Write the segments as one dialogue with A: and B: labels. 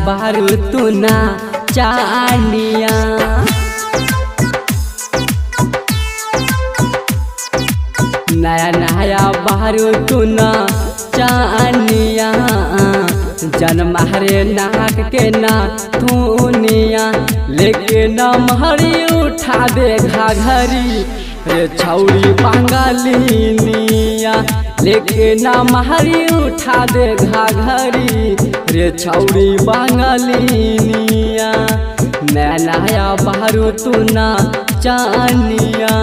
A: बारू तू ना चानिया। नया नया बारू तू ना चानिया। जन्म हरे नाक के ना धुनिया लेके न महरी उठा दे घाघरी रे छौरी बंगालिनिया। लेके न महरी उठा दे घाघरी रे छौरी बंगालिनिया। नया नया बारू तू ना चानिया।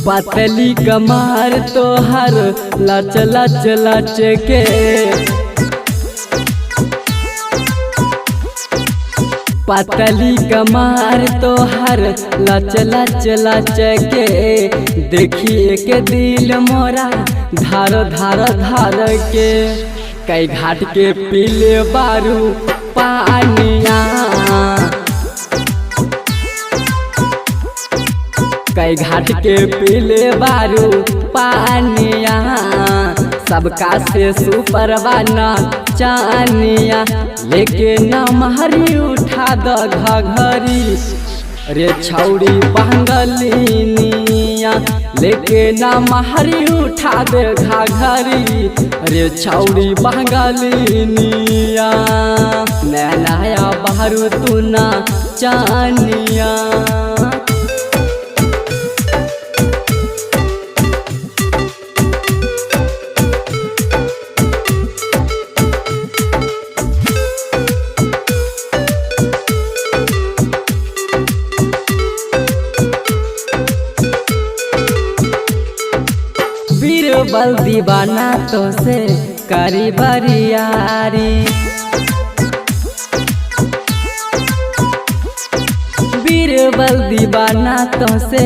A: पतली कमर तोहर लच लच लच के। पतली कमर तोहर लच लच लच के। देखिए के दिल मोरा धार धार धार के। कई घाट के पीले बारू पानिया। कई घाट के पीले बारू पानिया। सबका से सुपरवाना चानिया। लेके न महरी उठा द घघरी रे छौरी बंगालिनिया। लेके न महरी उठा दे घघरी रे छौरी बंगालिनिया। नया नया बारू तू ना चानिया। बीरबल दीवाना तो से करी बरियारी। बीरबल दीवाना तो से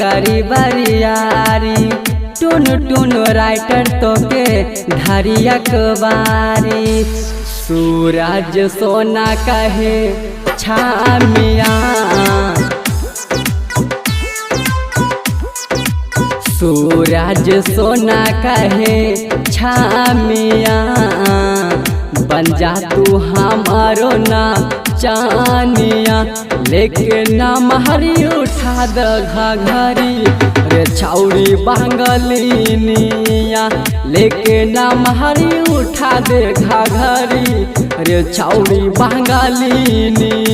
A: करी बरियारी। टुन टुन राइटर तो के धरिया कबारी। सूरज सोना कहे छामिया। सूरज सोना कहे छामिया। बन जा तू हमारो ना चानिया। लेके न महरी उठा द घघरी रे छौरी बंगालिनिया। लेके न महरी उठा दे घघरी रे छौरी बंगालिनिया।